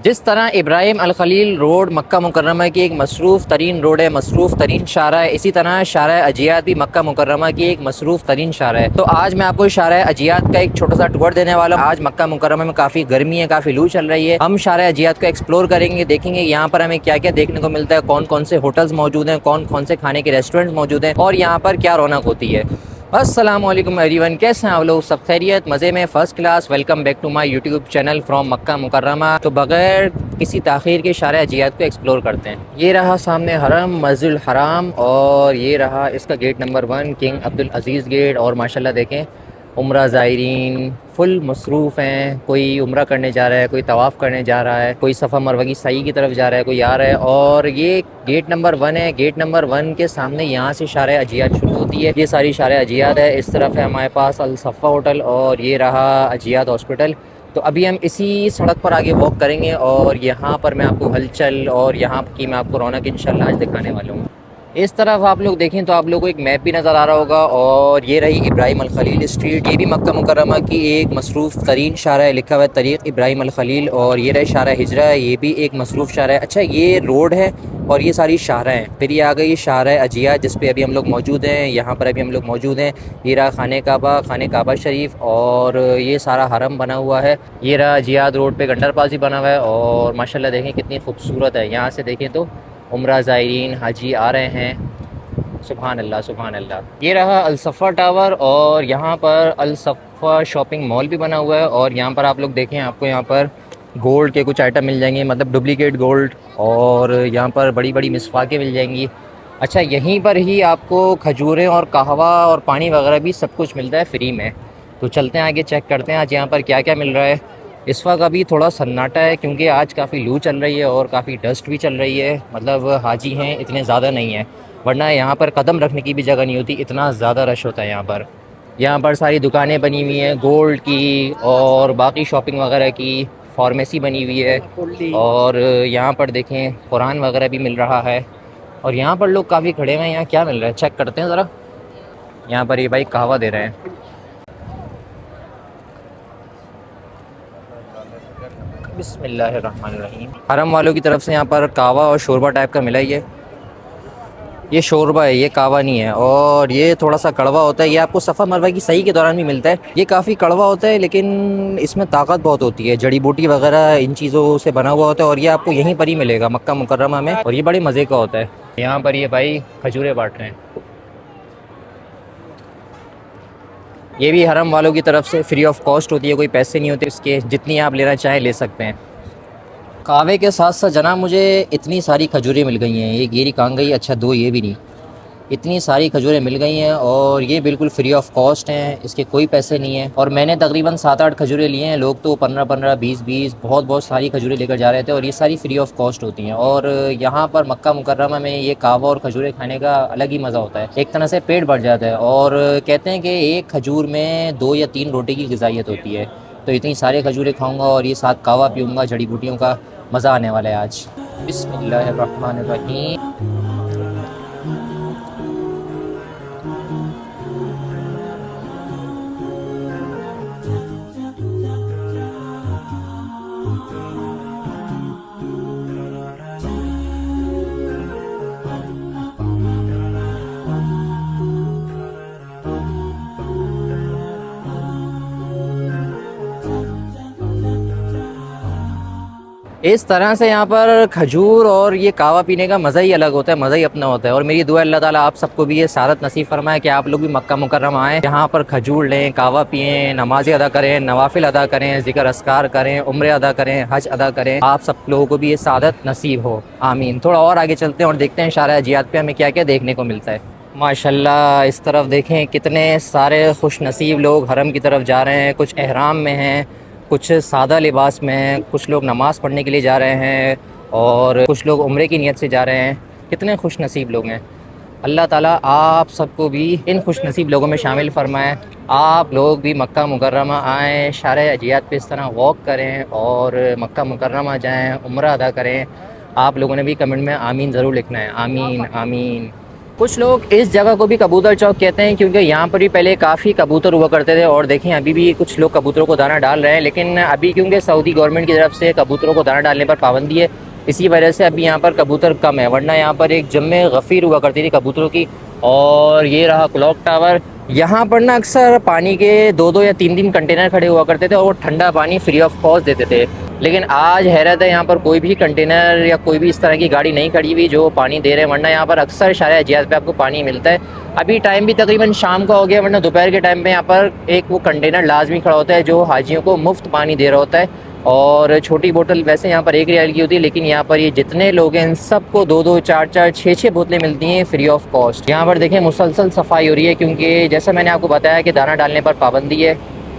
जिस तरह इब्राहिम अल खलील रोड मक्का मुकर्रमा की एक मसरूफ़ तरीन रोड है, मसरूफ़ तरीन शारा है, इसी तरह शारा अजियात भी मक्का मुकर्रमा की एक मसरूफ़ तरीन शारा है। तो आज मैं आपको शारा अजियात का एक छोटा सा टूर देने वाला हूँ। आज मक्का मुकर्रमा में काफ़ी गर्मी है, काफ़ी लू चल रही है। हम शारा अजियात को एक्सप्लोर करेंगे, देखेंगे यहाँ पर हमें क्या क्या देखने को मिलता है, कौन कौन से होटल्स मौजूद हैं, कौन कौन से खाने के रेस्टोरेंट मौजूद हैं और यहाँ पर क्या रौनक होती है। अस्सलामुअलैकुम एवरीवन, कैसे हैं आप लोग? सब खैरियत, मज़े में, first class. Welcome back to my YouTube channel from Makkah Mukarramah. तो बगैर किसी ताख़ीर के शारा अजियात को एक्सप्लोर करते हैं। ये रहा सामने हरम, मस्जिद हराम, और ये रहा इसका गेट नंबर 1 किंग अब्दुल अज़ीज़ गेट। और माशाल्लाह देखें उम्रा ज़ायरीन फुल मसरूफ़ हैं। कोई उम्रा करने जा रहा है, कोई तवाफ़ करने जा रहा है, कोई सफ़ा मरवा की सई की तरफ जा रहा है, कोई आ रहा है। और ये गेट नंबर 1 है। गेट नंबर 1 के सामने यहाँ से शारा अजियात शुरू होती है। ये सारी शारा अजियात है। इस तरफ है हमारे पास अल सफ़ा होटल और ये रहा अजियात हॉस्पिटल। तो अभी हम इसी सड़क पर आगे वॉक करेंगे और यहाँ पर मैं आपको हलचल और यहाँ की मैं आपको रौनक इंशाल्लाह आज दिखाने वाला हूँ। इस तरफ आप लोग देखें तो आप लोगों को एक मैप भी नज़र आ रहा होगा और ये रही इब्राहिम अल खलील स्ट्रीट। ये भी मक्का मुकर्रमा की एक मसरूफ़ तरीन शारा है, लिखा हुआ है तरीक़ इब्राहिम अल खलील। और ये रहे शारा हिजरा, ये भी एक मसरूफ़ शारा है। अच्छा, ये रोड है और ये सारी शारा हैं। फिर ये आ गई शारा अजियात जिस पे अभी हम लोग मौजूद हैं। यहाँ पर अभी हम लोग मौजूद हैं। ये रहा खाने काबा शरीफ और ये सारा हरम बना हुआ है। ये रहा अजियात रोड पे गंडर पास भी बना हुआ है और माशाल्लाह देखें कितनी खूबसूरत है। यहाँ से देखें तो उम्रा ज़ायरीन हाजी आ रहे हैं। सुभान अल्लाह, सुभान अल्लाह। ये रहा अल सफ़ा टावर और यहाँ पर अल सफ़ा शॉपिंग मॉल भी बना हुआ है। और यहाँ पर आप लोग देखें, आपको यहाँ पर गोल्ड के कुछ आइटम मिल जाएंगे, मतलब डुप्लीकेट गोल्ड। और यहाँ पर बड़ी बड़ी मिसवाकें मिल जाएंगी। अच्छा, यहीं पर ही आपको खजूरें और कहवा और पानी वगैरह भी सब कुछ मिलता है फ्री में। तो चलते हैं आगे, चेक करते हैं आज यहाँ पर क्या क्या मिल रहा है। इस वक्त अभी थोड़ा सन्नाटा है क्योंकि आज काफ़ी लू चल रही है और काफ़ी डस्ट भी चल रही है। मतलब हाजी हैं इतने ज़्यादा नहीं है, वरना यहाँ पर कदम रखने की भी जगह नहीं होती, इतना ज़्यादा रश होता है यहाँ पर। यहाँ पर सारी दुकानें बनी हुई हैं गोल्ड की और बाकी शॉपिंग वगैरह की। फार्मेसी बनी हुई है और यहाँ पर देखें कुरान वगैरह भी मिल रहा है। और यहाँ पर लोग काफ़ी खड़े हुए हैं। यहाँ क्या मिल रहा है चेक करते हैं ज़रा। यहाँ पर ये भाई कहवा दे रहे हैं। बिस्मिल्लाहिर्रहमानिर्रहीम। हरम वालों की तरफ से यहाँ पर कहवा और शोरबा टाइप का मिला है। ये शोरबा है, ये कहवा नहीं है। और ये थोड़ा सा कड़वा होता है। ये आपको सफ़ा मरवा की सही के दौरान भी मिलता है। ये काफ़ी कड़वा होता है लेकिन इसमें ताकत बहुत होती है। जड़ी बूटी वगैरह इन चीज़ों से बना हुआ होता है और ये आपको यहीं पर ही मिलेगा मक्का मुकर्रमा में। और ये बड़े मज़े का होता है। यहाँ पर ये भाई खजूरें बांट रहे हैं। ये भी हरम वालों की तरफ से फ्री ऑफ कॉस्ट होती है, कोई पैसे नहीं होते इसके, जितनी आप लेना चाहें ले सकते हैं। कहवे के साथ साथ जनाब मुझे इतनी सारी खजूरें मिल गई हैं। एक ये कहाँ गई? अच्छा, दो ये भी नहीं, इतनी सारी खजूरें मिल गई हैं और ये बिल्कुल फ्री ऑफ कॉस्ट हैं, इसके कोई पैसे नहीं हैं। और मैंने तकरीबन 7-8 खजूरें लिए हैं। लोग तो 15-15, 20-20 बहुत बहुत सारी खजूरें लेकर जा रहे थे और ये सारी फ्री ऑफ कॉस्ट होती हैं। और यहाँ पर मक्का मुकर्रमा में ये कहवा और खजूरें खाने का अलग ही मज़ा होता है। एक तरह से पेट भर जाता है और कहते हैं कि एक खजूर में 2 या 3 रोटी की ग़िज़ाइयत होती है। तो इतनी सारी खजूरें खाऊँगा और ये साथ कहवा पीऊँगा, जड़ी बूटियों का मज़ा आने वाला है आज। बिस्मिल्लाहिर्रहमानिर्रहीम। इस तरह से यहाँ पर खजूर और ये कहवा पीने का मज़ा ही अलग होता है, मज़ा ही अपना होता है। और मेरी दुआ अल्लाह ताला आप सबको भी ये सादत नसीब फरमाए कि आप लोग भी मक्का मुकर्रमा आएँ, यहाँ पर खजूर लें, कहवा पिएँ, नमाज़ें अदा करें, नवाफिल अदा करें, ज़िक्र अस्कार करें, उम्रे अदा करें, हज अदा करें। आप सब लोगों को भी ये सादत नसीब हो, आमीन। थोड़ा और आगे चलते हैं और देखते हैं शारा अजियात पे हमें क्या क्या देखने को मिलता है। माशाल्लाह, इस तरफ देखें कितने सारे खुश नसीब लोग हरम की तरफ जा रहे हैं। कुछ एहराम में हैं, कुछ सादा लिबास में हैं, कुछ लोग नमाज़ पढ़ने के लिए जा रहे हैं और कुछ लोग उम्रे की नियत से जा रहे हैं। कितने खुश नसीब लोग हैं। अल्लाह ताला आप सबको भी इन खुश नसीब लोगों में शामिल फरमाए। आप लोग भी मक्का मुकर्रमा आएँ, शारा अजियात पे इस तरह वॉक करें और मक्का मुकर्रमा जाएँ, उम्रा अदा करें। आप लोगों ने भी कमेंट में आमीन ज़रूर लिखना है, आमीन आमीन। कुछ लोग इस जगह को भी कबूतर चौक कहते हैं क्योंकि यहाँ पर भी पहले काफ़ी कबूतर हुआ करते थे और देखें अभी भी कुछ लोग कबूतरों को दाना डाल रहे हैं, लेकिन अभी क्योंकि सऊदी गवर्नमेंट की तरफ से कबूतरों को दाना डालने पर पाबंदी है, इसी वजह से अभी यहाँ पर कबूतर कम है, वरना यहाँ पर एक जम्मे गफ़ीर हुआ करती थी कबूतरों की। और ये रहा क्लॉक टावर। यहाँ पर ना अक्सर पानी के 2-2 या 3-3 कंटेनर खड़े हुआ करते थे और वो ठंडा पानी फ्री ऑफ कॉस्ट देते थे, लेकिन आज हैरत है यहाँ पर कोई भी कंटेनर या कोई भी इस तरह की गाड़ी नहीं खड़ी हुई जो पानी दे रहे हैं, वरना यहाँ पर अक्सर शारा अजियात पे आपको पानी मिलता है। अभी टाइम भी तकरीबन शाम का हो गया, वरना दोपहर के टाइम पे यहाँ पर एक वो कंटेनर लाजमी खड़ा होता है जो हाजियों को मुफ्त पानी दे रहा होता है। और छोटी बोतल वैसे यहाँ पर 1 रियाल की होती है, लेकिन यहाँ पर ये जितने लोग हैं इन सबको 2-2, 4-4, 6-6 बोतलें मिलती हैं फ्री ऑफ कॉस्ट। यहाँ पर देखें मुसलसल सफाई हो रही है क्योंकि जैसा मैंने आपको बताया कि दाना डालने पर पाबंदी है,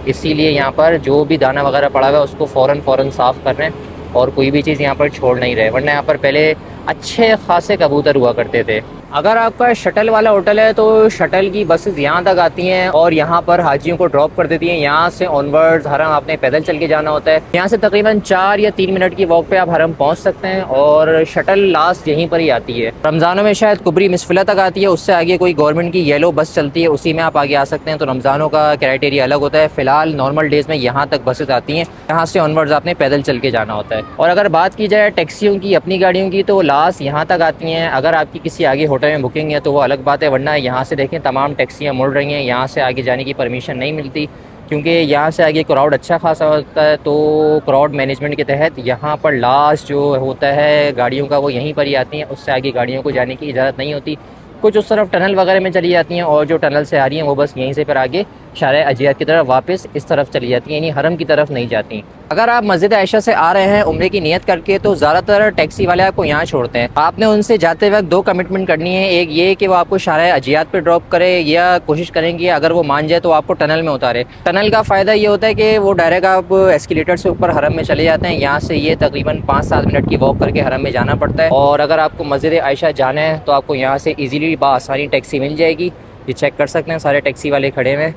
इसीलिए यहाँ पर जो भी दाना वगैरह पड़ा हुआ है उसको फ़ौरन साफ़ कर रहे हैं और कोई भी चीज़ यहाँ पर छोड़ नहीं रहे, वरना यहाँ पर पहले अच्छे खासे कबूतर हुआ करते थे। अगर आपका शटल वाला होटल है तो शटल की बसेस यहाँ तक आती हैं और यहाँ पर हाजियों को ड्रॉप कर देती हैं। यहाँ से ऑनवर्ड्स हरम आपने पैदल चल के जाना होता है। यहाँ से तकरीबन 4 या 3 मिनट की वॉक पे आप हरम पहुँच सकते हैं और शटल लास्ट यहीं पर ही आती है। रमज़ानों में शायद कुबरी मिसफिला तक आती है, उससे आगे कोई गवर्नमेंट की येलो बस चलती है, उसी में आप आगे आ सकते हैं। तो रमज़ानों का क्राइटेरिया अलग होता है। फ़िलहाल नॉर्मल डेज़ में यहाँ तक बसेस आती हैं, यहाँ से ऑनवर्ड्स आपने पैदल चल के जाना होता है। और अगर बात की जाए टैक्सियों की, अपनी गाड़ियों की, तो लास्ट यहाँ तक आती हैं। अगर आपकी किसी आगे होटल में बुकिंग है तो वो अलग बात है, वरना यहाँ से देखें तमाम टैक्सियाँ मुड़ रही हैं। यहाँ से आगे जाने की परमिशन नहीं मिलती क्योंकि यहाँ से आगे क्राउड अच्छा खासा होता है। तो क्राउड मैनेजमेंट के तहत यहाँ पर लास्ट जो होता है गाड़ियों का वो यहीं पर ही आती हैं, उससे आगे गाड़ियों को जाने की इजाज़त नहीं होती। कुछ उस तरफ टनल वगैरह में चली जाती हैं और जो टनल से आ रही हैं वो बस यहीं से फिर आगे शारा अजियात की तरफ वापस इस तरफ चली जाती हैं, यानी हरम की तरफ नहीं जाती। अगर आप मस्जिद आयशा से आ रहे हैं उम्रे की नियत करके तो ज़्यादातर टैक्सी वाले आपको यहाँ छोड़ते हैं। आपने उनसे जाते वक्त 2 कमिटमेंट करनी है। एक ये कि वो आपको शारा अजियात पे ड्रॉप करे या कोशिश करेंगे अगर वो मान जाए तो आपको टनल में उतारे। टनल का फ़ायदा ये होता है कि वो डायरेक्ट आप एस्केलेटर से ऊपर हरम में चले जाते हैं। यहाँ से ये तकरीबन 5-7 मिनट की वॉक करके हरम में जाना पड़ता है। और अगर आपको मस्जिद आयशा जाना है तो आपको यहाँ से ईज़िली बासानी टैक्सी मिल जाएगी। ये चेक कर सकते हैं, सारे टैक्सी वाले खड़े हुए हैं।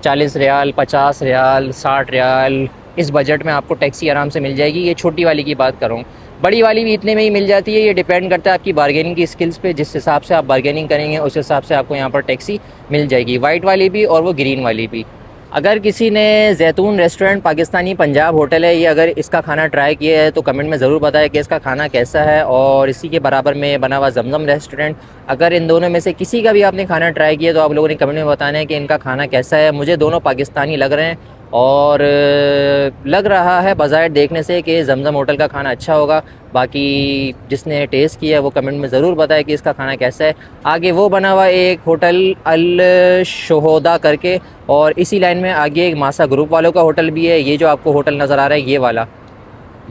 40 रियाल, 50 रियाल, 60 रियाल, इस बजट में आपको टैक्सी आराम से मिल जाएगी। ये छोटी वाली की बात करूँ, बड़ी वाली भी इतने में ही मिल जाती है। ये डिपेंड करता है आपकी बार्गेनिंग की स्किल्स पे, जिस हिसाब से आप बार्गेनिंग करेंगे उस हिसाब से आपको यहाँ पर टैक्सी मिल जाएगी, वाइट वाली भी और वो ग्रीन वाली भी। अगर किसी ने जैतून रेस्टोरेंट पाकिस्तानी पंजाब होटल है, ये अगर इसका खाना ट्राई किया है तो कमेंट में ज़रूर बताएं कि इसका खाना कैसा है। और इसी के बराबर में बना हुआ जमजम रेस्टोरेंट, अगर इन दोनों में से किसी का भी आपने खाना ट्राई किया तो आप लोगों ने कमेंट में बताना है कि इनका खाना कैसा है। मुझे दोनों पाकिस्तानी लग रहे हैं और लग रहा है बज़ाहिर देखने से कि जमजम होटल का खाना अच्छा होगा। बाकी जिसने टेस्ट किया है वो कमेंट में ज़रूर बताए कि इसका खाना कैसा है। आगे वो बना हुआ एक होटल अल शोहदा करके, और इसी लाइन में आगे एक मासा ग्रुप वालों का होटल भी है। ये जो आपको होटल नज़र आ रहा है ये वाला,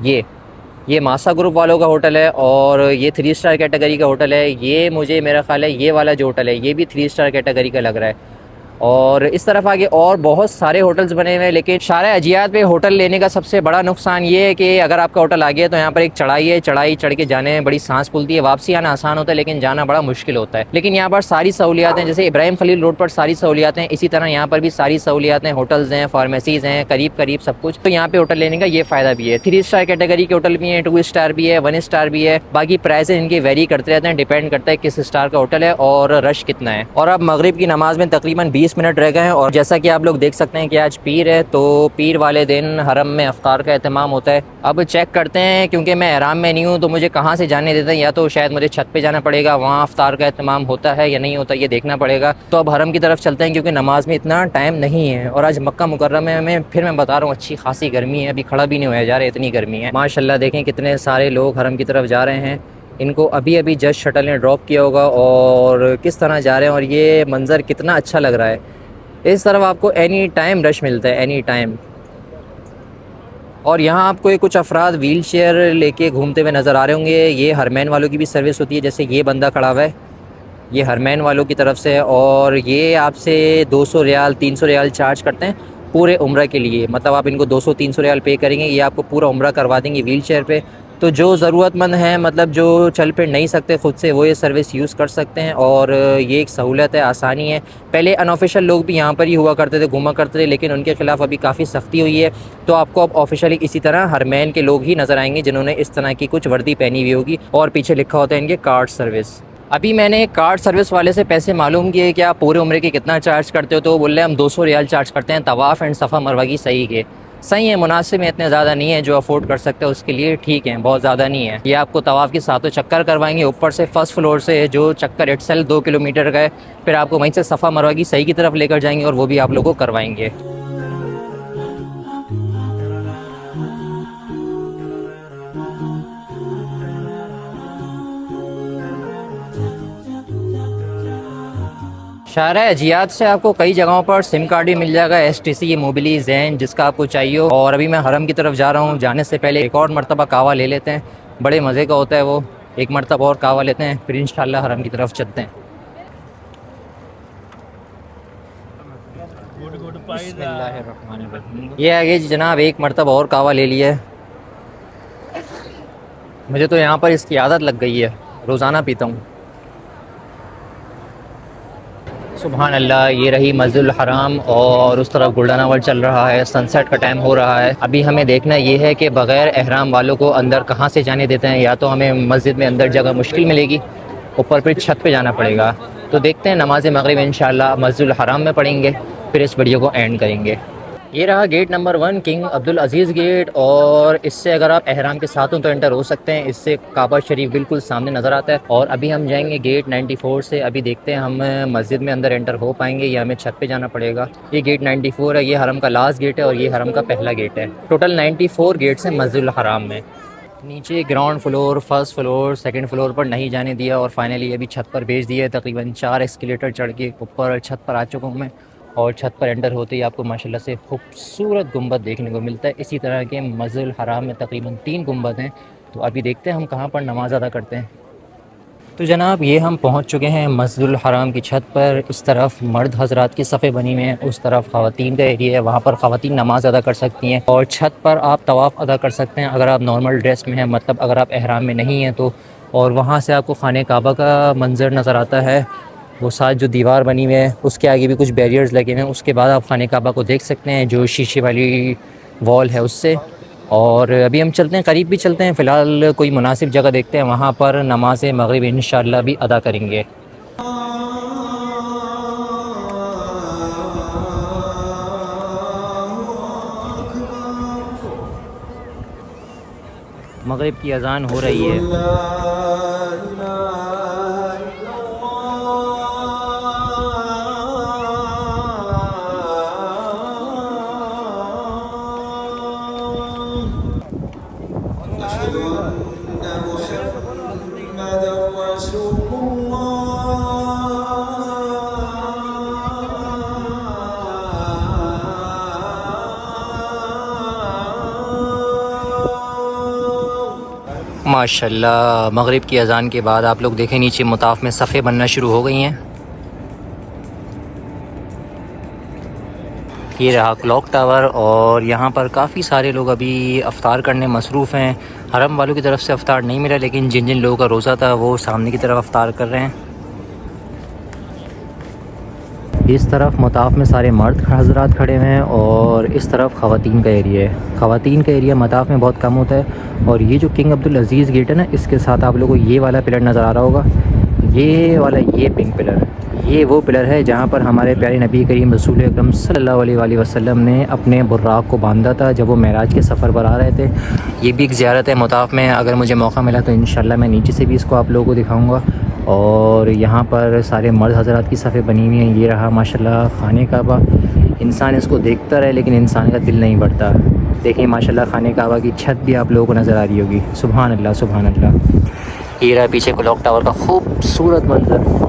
ये मासा ग्रुप वालों का होटल है और ये 3 स्टार कैटेगरी का होटल है। ये मुझे मेरा ख़्याल है ये वाला जो होटल है ये भी 3 स्टार कैटेगरी का लग रहा है। और इस तरफ आगे और बहुत सारे होटल्स बने हुए हैं, लेकिन शारा अजियात पे होटल लेने का सबसे बड़ा नुकसान ये है कि अगर आपका होटल आ गया तो यहाँ पर एक चढ़ाई है, चढ़ाई चढ़ के जाने में बड़ी सांस फूलती है। वापसी आना आसान होता है लेकिन जाना बड़ा मुश्किल होता है। लेकिन यहाँ पर सारी सहूलियात हैं, जैसे इब्राहिम खलील रोड पर सारी सहूलियात हैं, इसी तरह यहाँ पर भी सारी सहूलियात हैं। होटल्स हैं, फार्मेसीज़ हैं, करीब सब कुछ। तो यहाँ पे होटल लेने का ये फ़ायदा भी है। 3 स्टार कैटेगरी के होटल भी हैं, 2 स्टार भी है, 1 स्टार भी है। बाकी प्राइस इनके वेरी करते रहते हैं, डिपेंड करता है किस स्टार का होटल है और रश कितना है। और अब मगरिब की नमाज़ में तकरीबन 20 मिनट रह गए हैं और जैसा कि आप लोग देख सकते हैं कि आज पीर है, तो पीर वाले दिन हरम में अफ्तार का एहतमाम होता है। अब चेक करते हैं, क्योंकि मैं एहराम में नहीं हूँ तो मुझे कहाँ से जाने देते हैं, या तो शायद मुझे छत पे जाना पड़ेगा, वहाँ अफ्तार का एहतमाम होता है या नहीं होता ये देखना पड़ेगा। तो अब हरम की तरफ चलते हैं क्योंकि नमाज में इतना टाइम नहीं है। और आज मक्का मुकर्रमा में फिर मैं बता रहा हूँ अच्छी खासी गर्मी है, अभी खड़ा भी नहीं होया जा रहा है, इतनी गर्मी है माशाल्लाह। देखें कितने सारे लोग हरम की तरफ जा रहे हैं। इनको अभी जस्ट शटल ने ड्रॉप किया होगा और किस तरह जा रहे हैं, और ये मंज़र कितना अच्छा लग रहा है। इस तरफ आपको एनी टाइम रश मिलता है, एनी टाइम। और यहाँ आपको कुछ अफराद व्हील चेयर लेके घूमते हुए नज़र आ रहे होंगे। ये हरमैन वालों की भी सर्विस होती है, जैसे ये बंदा खड़ा हुआ है, ये हरमैन वालों की तरफ से है। और ये आपसे 200 रियाल 300 रियाल चार्ज करते हैं पूरे उम्रा के लिए। मतलब आप इनको 200-300 रियाल पे करेंगे, ये आपको पूरा उम्रा करवा देंगे व्हील चेयर पर। तो जो ज़रूरतमंद हैं, मतलब जो चल फिर नहीं सकते ख़ुद से, वो ये सर्विस यूज़ कर सकते हैं। और ये एक सहूलत है, आसानी है। पहले अनऑफिशियल लोग भी यहाँ पर ही हुआ करते थे, घूमा करते थे, लेकिन उनके ख़िलाफ़ अभी काफ़ी सख्ती हुई है। तो आपको अब ऑफिशियली इसी तरह हरमैन के लोग ही नज़र आएंगे जिन्होंने इस तरह की कुछ वर्दी पहनी हुई होगी और पीछे लिखा होता है इनके कार्ड सर्विस। अभी मैंने कार्ड सर्विस वाले से पैसे मालूम किए कि आप पूरे उम्र के कितना चार्ज करते हो, तो वो बोल रहे हैं हम 200 रियाल चार्ज करते हैं तवाफ़ एंड सफ़ा मरवा की सही के। सही है, मुनासिब है, इतने ज़्यादा नहीं है, जो अफोर्ड कर सकते हैं उसके लिए ठीक है, बहुत ज़्यादा नहीं है। ये आपको तवाफ़ के साथों चक्कर करवाएंगे, ऊपर से फर्स्ट फ्लोर से जो चक्कर इटसेल्फ 2 किलोमीटर का है, फिर आपको वहीं से सफ़ा मरवा की सही की तरफ लेकर जाएंगे और वो भी आप लोगों को करवाएंगे। शारा अजियात से आपको कई जगहों पर सिम कार्ड भी मिल जाएगा, STC, मोबिली, जैन, जिसका आपको चाहिए हो। और अभी मैं हरम की तरफ जा रहा हूँ, जाने से पहले एक और मरतबा कहवा ले लेते हैं, बड़े मज़े का होता है वो। एक मरतबा और कहवा लेते हैं, फिर इंशाल्लाह हरम की तरफ चलते हैं। बिस्मिल्लाहिर्रहमानिर्रहीम। ये आगे जी जनाब, एक मरतबा और कहवा ले लिया है। मुझे तो यहाँ पर इसकी आदत लग गई है, रोज़ाना पीता हूँ। सुभान अल्लाह। ये रही मस्जिदुल हराम और उस तरफ गोल्डन आवर चल रहा है, सनसेट का टाइम हो रहा है। अभी हमें देखना ये है कि बग़ैर एहराम वालों को अंदर कहाँ से जाने देते हैं, या तो हमें मस्जिद में अंदर जगह मुश्किल मिलेगी, ऊपर फिर छत पे जाना पड़ेगा। तो देखते हैं, नमाज मगरिब इंशाल्लाह मस्जिदुल हराम में पढ़ेंगे, फिर इस वीडियो को एंड करेंगे। ये रहा गेट नंबर 1, किंग अब्दुल अज़ीज़ गेट, और इससे अगर आप एहराम के साथ हो तो एंटर हो सकते हैं। इससे काबा शरीफ बिल्कुल सामने नज़र आता है। और अभी हम जाएंगे गेट 94 से। अभी देखते हैं हम मस्जिद में अंदर एंटर हो पाएंगे या हमें छत पे जाना पड़ेगा। ये गेट 94 है, ये हरम का लास्ट गेट है और ये हरम का पहला गेट है। टोटल 94 गेट्स हैं मस्जिदुल हराम में। नीचे ground floor, first floor, second floor पर नहीं जाने दिया और फाइनली अभी छत पर भेज दिया है। तकरीबन 4 एस्केलेटर चढ़ के ऊपर छत पर आ चुका हूँ मैं। और छत पर एंटर होते ही आपको माशाल्लाह से खूबसूरत गुंबद देखने को मिलता है। इसी तरह के मस्जिदुल हराम में तकरीबन 3 गुंबद हैं। तो अभी देखते हैं हम कहाँ पर नमाज़ अदा करते हैं। तो जनाब, ये हम पहुँच चुके हैं मस्जिदुल हराम की छत पर। इस तरफ मर्द हजरात की सफ़े बनी हुई हैं, उस तरफ ख़वातीन का एरिया है, वहाँ पर ख़वातीन नमाज़ अदा कर सकती हैं। और छत पर आप तवाफ़ अदा कर सकते हैं अगर आप नॉर्मल ड्रेस में हैं, मतलब अगर आप एहराम में नहीं हैं तो। और वहाँ से आपको खाने काबा का मंज़र नज़र आता है। वो साथ जो दीवार बनी हुई है उसके आगे भी कुछ बैरियर्स लगे हुए हैं, उसके बाद आप खाने काबा को देख सकते हैं जो शीशे वाली वॉल है उससे। और अभी हम चलते हैं, करीब भी चलते हैं। फ़िलहाल कोई मुनासिब जगह देखते हैं, वहाँ पर नमाज मगरिब इंशाअल्लाह भी अदा करेंगे। मगरिब की अज़ान हो रही है। माशाल्लाह, मगरिब की अज़ान के बाद आप लोग देखें नीचे मुताफ़ में सफ़े बनना शुरू हो गई हैं। ये रहा क्लॉक टावर और यहाँ पर काफ़ी सारे लोग अभी अफ्तार करने मसरूफ़ हैं। हरम वालों की तरफ से अफ्तार नहीं मिला, लेकिन जिन जिन लोगों का रोज़ा था वो सामने की तरफ अफ्तार कर रहे हैं। इस तरफ मुताफ़ में सारे मर्द हज़रात खड़े हुए हैं और इस तरफ ख़वातीन का एरिया है। ख़वातीन का एरिया मुताफ़ में बहुत कम होता है। और ये जो किंग अब्दुल अज़ीज़ गेट है ना, इसके साथ आप लोगों को ये वाला पिलर नज़र आ रहा होगा, ये वाला, ये पिंक पिलर, ये वो पिलर है जहाँ पर हमारे प्यारे नबी करीम रसूल अकरम सल्लल्लाहु अलैहि वसल्लम ने अपने बुर्राक को बांधा था जब वो मेराज के सफ़र पर आ रहे थे। ये भी एक ज़ियारत है मुताफ़ में। अगर मुझे मौका मिला तो इंशाल्लाह मैं नीचे से भी इसको आप लोगों को दिखाऊँगा। और यहाँ पर सारे मर्द हज़रात की सफ़े बनी हुई हैं। ये रहा माशाल्लाह खाने काबा। इंसान इसको देखता रहे लेकिन इंसान का दिल नहीं बढ़ता। देखिए माशाल्लाह खाने काबा की छत भी आप लोगों को नज़र आ रही होगी। सुभान अल्लाह, सुभान अल्लाह। ये रहा पीछे क्लॉक टावर का खूबसूरत मंजर।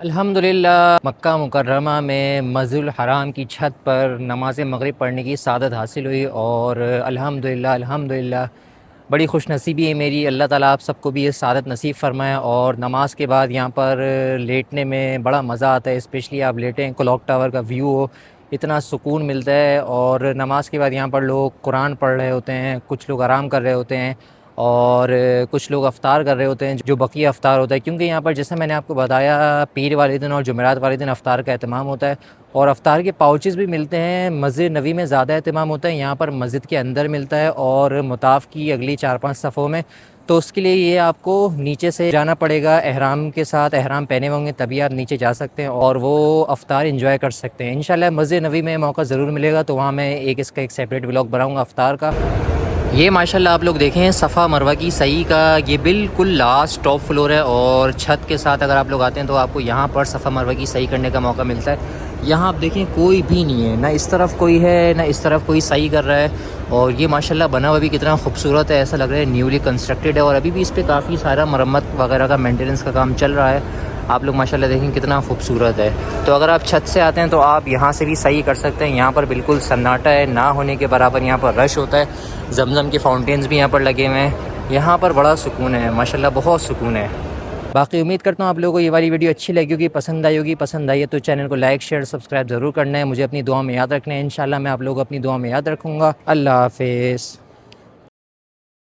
अल्हम्दुलिल्लाह मक्का मुकर्रमा में मस्जिदुल हराम की छत पर नमाज मगरिब पढ़ने की सादत हासिल हुई और अल्हम्दुलिल्लाह बड़ी खुशनसीबी है मेरी। अल्लाह ताला आप सबको भी ये सादत नसीब फ़रमाए। और नमाज के बाद यहाँ पर लेटने में बड़ा मज़ा आता है, स्पेशली आप लेटें, क्लॉक टावर का व्यू हो, इतना सुकून मिलता है। और नमाज के बाद यहाँ पर लोग कुरान पढ़ रहे होते हैं, कुछ लोग आराम कर रहे होते हैं और कुछ लोग अफ्तार कर रहे होते हैं, जो बकिया अफ्तार होता है। क्योंकि यहाँ पर जैसे मैंने आपको बताया, पीर वाले दिन और जुमेरात वाले दिन अफ्तार का एहतमाम होता है और अफ्तार के पाउचेस भी मिलते हैं। मस्जिद नबी में ज़्यादा एहतमाम होता है, यहाँ पर मस्जिद के अंदर मिलता है और मुताफ़ की अगली 4-5 सफ़ों में। तो उसके लिए ये आपको नीचे से जाना पड़ेगा, एहराम के साथ एहराम पहने होंगे तभी आप नीचे जा सकते हैं और वो अफ्तार एंजॉय कर सकते हैं। इंशाल्लाह मस्जिद नबी में मौका ज़रूर मिलेगा तो वहाँ मैं इसका एक सेपरेट व्लॉग बनाऊँगा अफ्तार का। ये माशाल्लाह आप लोग देखें सफ़ा मरवा की सही का ये बिल्कुल लास्ट टॉप फ्लोर है और छत के साथ अगर आप लोग आते हैं तो आपको यहाँ पर सफ़ा मरवा की सही करने का मौका मिलता है। यहाँ आप देखें कोई भी नहीं है, ना इस तरफ कोई है ना इस तरफ कोई सही कर रहा है। और ये माशाल्लाह बना हुआ भी कितना खूबसूरत है, ऐसा लग रहा है न्यूली कंस्ट्रक्टेड है और अभी भी इस पर काफ़ी सारा मरम्मत वगैरह का मेंटेनेंस का काम चल रहा है। आप लोग माशाल्लाह देखें कितना खूबसूरत है। तो अगर आप छत से आते हैं तो आप यहाँ से भी सही कर सकते हैं। यहाँ पर बिल्कुल सन्नाटा है, ना होने के बराबर यहाँ पर रश होता है। जमजम के फाउंटेन्स भी यहाँ पर लगे हुए हैं। यहाँ पर बड़ा सुकून है माशाल्लाह, बहुत सुकून है। बाकी उम्मीद करता हूँ आप लोगों को ये वाली वीडियो अच्छी लगी होगी, पसंद आई होगी। पसंद आई है तो चैनल को लाइक शेयर सब्सक्राइब ज़रूर करना है। मुझे अपनी दुआ में याद रखना है। इंशाल्लाह मैं आप लोगों को अपनी दुआ में याद रखूँगा। अल्लाह हाफ़िज़।